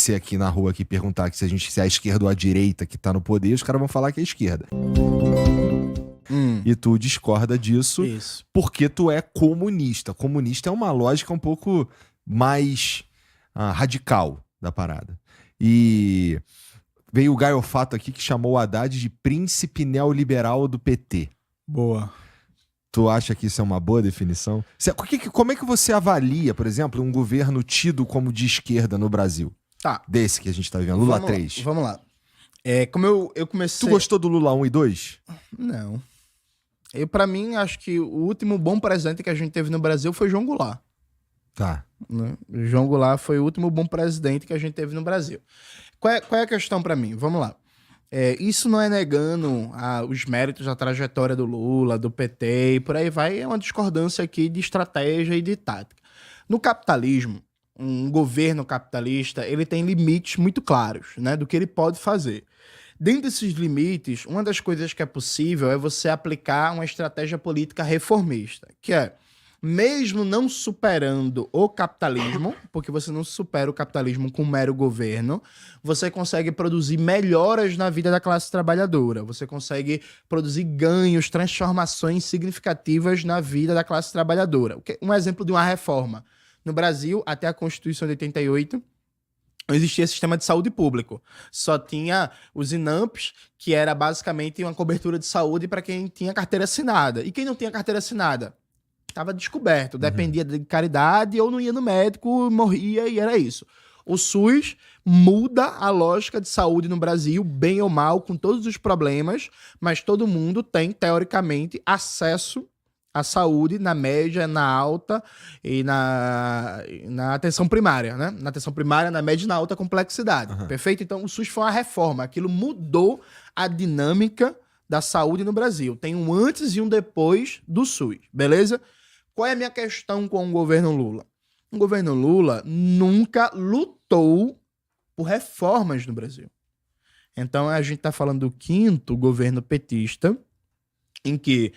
Se aqui na rua aqui perguntar que se é a esquerda ou a direita que tá no poder, os caras vão falar que é a esquerda. E tu discorda disso Isso. porque tu é comunista. Comunista é uma lógica um pouco mais radical da parada. E veio o Gaiofato aqui que chamou o Haddad de príncipe neoliberal do PT. Boa. Tu acha que isso é uma boa definição? Como é que você avalia, por exemplo, um governo tido como de esquerda no Brasil? Tá. Desse que a gente tá vivendo, Lula 3. Vamos lá. Como eu comecei... Tu gostou do Lula 1 e 2? Não. Pra mim, acho que o último bom presidente que a gente teve no Brasil foi João Goulart. Tá. Né? João Goulart foi o último bom presidente que a gente teve no Brasil. Qual é a questão pra mim? Vamos lá. Isso não é negando os méritos da trajetória do Lula, do PT e por aí vai. É uma discordância aqui de estratégia e de tática. No capitalismo, um governo capitalista, ele tem limites muito claros, né, do que ele pode fazer. Dentro desses limites, uma das coisas que é possível é você aplicar uma estratégia política reformista, que é, mesmo não superando o capitalismo, porque você não supera o capitalismo com mero governo, você consegue produzir melhoras na vida da classe trabalhadora, você consegue produzir ganhos, transformações significativas na vida da classe trabalhadora. Um exemplo de uma reforma. No Brasil, até a Constituição de 88, não existia sistema de saúde público. Só tinha os INAMPs, que era basicamente uma cobertura de saúde para quem tinha carteira assinada. E quem não tinha carteira assinada? Estava descoberto. Dependia de caridade ou não ia no médico, morria e era isso. O SUS muda a lógica de saúde no Brasil, bem ou mal, com todos os problemas, mas todo mundo tem, teoricamente, acesso à saúde na média, na alta e na atenção primária, né? Na atenção primária, na média e na alta complexidade. Uhum. Perfeito? Então, o SUS foi uma reforma. Aquilo mudou a dinâmica da saúde no Brasil. Tem um antes e um depois do SUS, beleza? Qual é a minha questão com o governo Lula? O governo Lula nunca lutou por reformas no Brasil. Então, a gente está falando do quinto governo petista, em que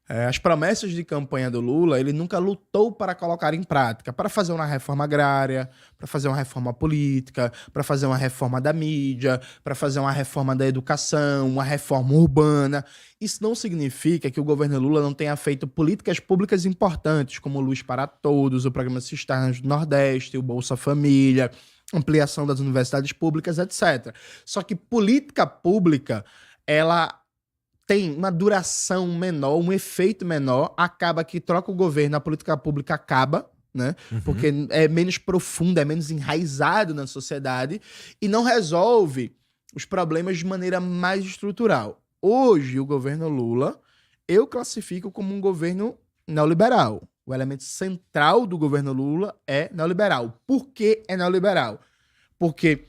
as promessas de campanha do Lula, ele nunca lutou para colocar em prática, para fazer uma reforma agrária, para fazer uma reforma política, para fazer uma reforma da mídia, para fazer uma reforma da educação, uma reforma urbana. Isso não significa que o governo Lula não tenha feito políticas públicas importantes, como Luz para Todos, o Programa Cisternas do Nordeste, o Bolsa Família, ampliação das universidades públicas, etc. Só que política pública, ela tem uma duração menor, um efeito menor, acaba que troca o governo, a política pública acaba, né? Uhum. Porque é menos profundo, é menos enraizado na sociedade e não resolve os problemas de maneira mais estrutural. Hoje, o governo Lula, eu classifico como um governo neoliberal. O elemento central do governo Lula é neoliberal. Por que é neoliberal? Porque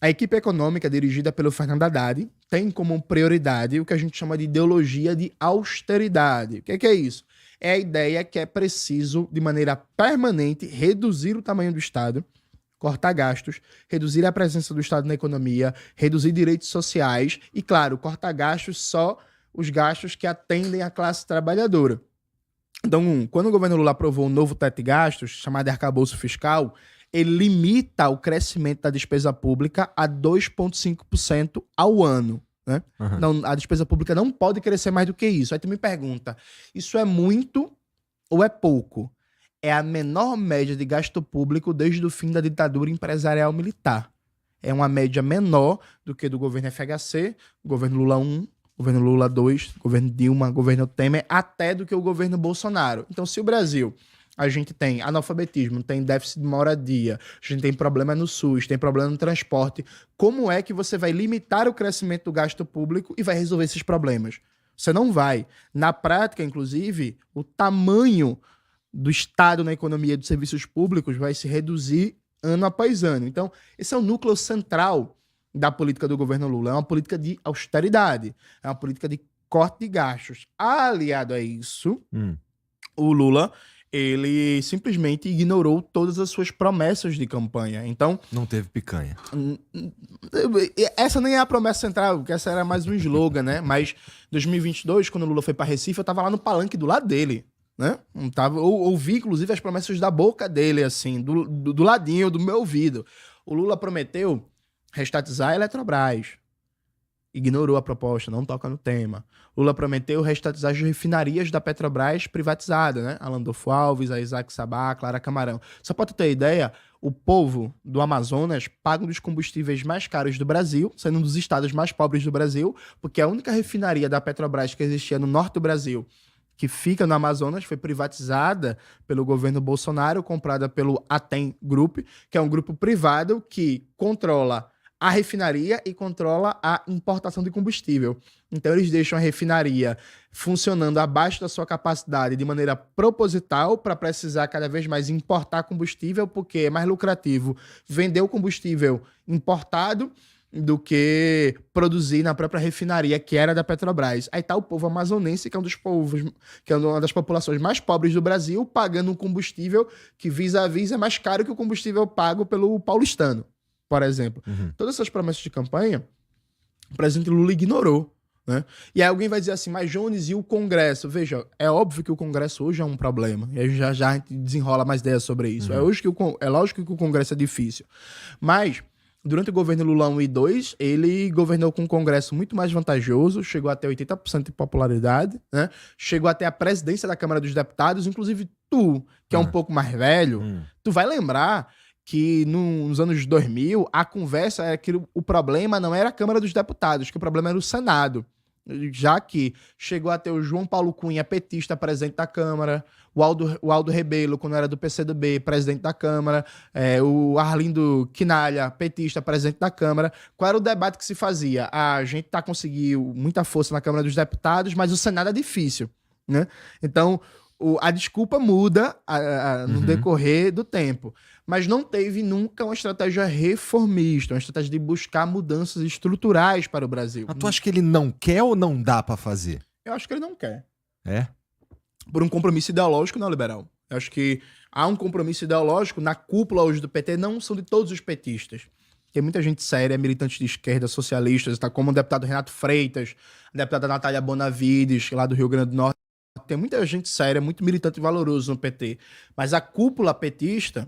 a equipe econômica dirigida pelo Fernando Haddad tem como prioridade o que a gente chama de ideologia de austeridade. O que é isso? É a ideia que é preciso, de maneira permanente, reduzir o tamanho do Estado, cortar gastos, reduzir a presença do Estado na economia, reduzir direitos sociais e, claro, cortar gastos só os gastos que atendem a classe trabalhadora. Então, quando o governo Lula aprovou um novo teto de gastos, chamado de arcabouço fiscal, ele limita o crescimento da despesa pública a 2,5% ao ano. Né? Uhum. Não, a despesa pública não pode crescer mais do que isso. Aí tu me pergunta, isso é muito ou é pouco? É a menor média de gasto público desde o fim da ditadura empresarial militar. É uma média menor do que do governo FHC, governo Lula 1, governo Lula 2, governo Dilma, governo Temer, até do que o governo Bolsonaro. Então, se o Brasil... a gente tem analfabetismo, tem déficit de moradia, a gente tem problema no SUS, tem problema no transporte. Como é que você vai limitar o crescimento do gasto público e vai resolver esses problemas? Você não vai. Na prática, inclusive, o tamanho do Estado na economia dos serviços públicos vai se reduzir ano após ano. Então, esse é o núcleo central da política do governo Lula. É uma política de austeridade, é uma política de corte de gastos. Aliado a isso, o Lula... ele simplesmente ignorou todas as suas promessas de campanha. Então... não teve picanha. Essa nem é a promessa central, porque essa era mais um slogan, né? Mas em 2022, quando o Lula foi para Recife, eu tava lá no palanque do lado dele, né? Ouvi, inclusive, as promessas da boca dele, assim, do ladinho, do meu ouvido. O Lula prometeu restatizar a Eletrobras. Ignorou a proposta, não toca no tema. Lula prometeu restatizar as refinarias da Petrobras privatizada, né? Alandolfo Alves, a Isaac Sabá, Clara Camarão. Só para tu ter ideia, o povo do Amazonas paga um dos combustíveis mais caros do Brasil, sendo um dos estados mais pobres do Brasil, porque a única refinaria da Petrobras que existia no norte do Brasil, que fica no Amazonas, foi privatizada pelo governo Bolsonaro, comprada pelo Atem Group, que é um grupo privado que controla a refinaria e controla a importação de combustível. Então eles deixam a refinaria funcionando abaixo da sua capacidade de maneira proposital para precisar cada vez mais importar combustível, porque é mais lucrativo vender o combustível importado do que produzir na própria refinaria que era da Petrobras. Aí tá o povo amazonense, que é um dos povos, que é uma das populações mais pobres do Brasil, pagando um combustível que vis-a-vis é mais caro que o combustível pago pelo paulistano, por exemplo. Todas essas promessas de campanha, o presidente Lula ignorou, né? E aí alguém vai dizer assim, mas Jones, e o Congresso? Veja, é óbvio que o Congresso hoje é um problema. E aí já a gente desenrola mais ideias sobre isso. É lógico que o Congresso é difícil. Mas, durante o governo Lula 1 e 2, ele governou com um Congresso muito mais vantajoso, chegou até 80% de popularidade, né? Chegou até a presidência da Câmara dos Deputados, inclusive tu, que é um pouco mais velho, tu vai lembrar que nos anos 2000, a conversa era que o problema não era a Câmara dos Deputados, que o problema era o Senado. Já que chegou a ter o João Paulo Cunha, petista, presidente da Câmara, o Aldo Rebelo, quando era do PCdoB, presidente da Câmara, o Arlindo Quinalha, petista, presidente da Câmara. Qual era o debate que se fazia? A gente conseguindo muita força na Câmara dos Deputados, mas o Senado é difícil, né? Então, a desculpa muda no decorrer do tempo. Mas não teve nunca uma estratégia reformista, uma estratégia de buscar mudanças estruturais para o Brasil. Mas tu acha que ele não quer ou não dá pra fazer? Eu acho que ele não quer. É? Por um compromisso ideológico neoliberal. Eu acho que há um compromisso ideológico na cúpula hoje do PT, não são de todos os petistas. Tem muita gente séria, militantes de esquerda, socialistas, tá, como o deputado Renato Freitas, a deputada Natália Bonavides, lá do Rio Grande do Norte. Tem muita gente séria, muito militante e valoroso no PT. Mas a cúpula petista,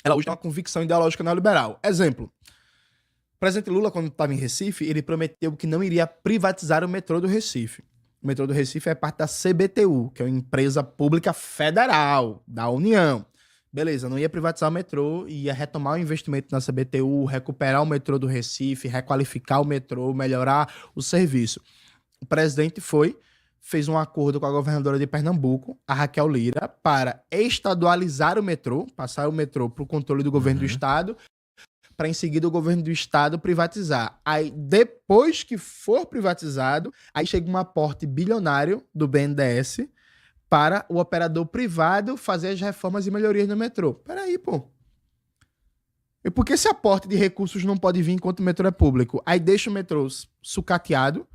ela hoje tem uma convicção ideológica neoliberal. Exemplo, o presidente Lula, quando estava em Recife, ele prometeu que não iria privatizar o metrô do Recife. O metrô do Recife é parte da CBTU, que é uma empresa pública federal da União. Beleza, não ia privatizar o metrô, ia retomar o investimento na CBTU, recuperar o metrô do Recife, requalificar o metrô, melhorar o serviço. O presidente fez um acordo com a governadora de Pernambuco, a Raquel Lira, para estadualizar o metrô, passar o metrô para o controle do governo do estado, para em seguida o governo do estado privatizar. Aí, depois que for privatizado, aí chega um aporte bilionário do BNDES para o operador privado fazer as reformas e melhorias no metrô. Peraí, pô. E por que esse aporte de recursos não pode vir enquanto o metrô é público? Aí deixa o metrô sucateado,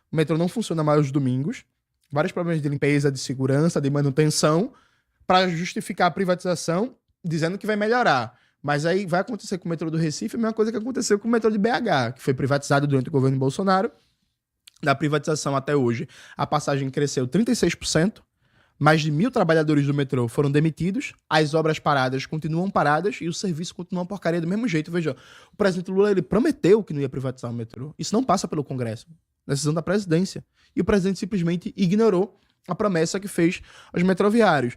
o metrô não funciona mais aos domingos, vários problemas de limpeza, de segurança, de manutenção, para justificar a privatização, dizendo que vai melhorar. Mas aí vai acontecer com o metrô do Recife a mesma coisa que aconteceu com o metrô de BH, que foi privatizado durante o governo Bolsonaro. Da privatização até hoje, a passagem cresceu 36%, mais de 1.000 trabalhadores do metrô foram demitidos, as obras paradas continuam paradas e o serviço continua uma porcaria do mesmo jeito. Veja, o presidente Lula ele prometeu que não ia privatizar o metrô. Isso não passa pelo Congresso, decisão da presidência. E o presidente simplesmente ignorou a promessa que fez aos metroviários.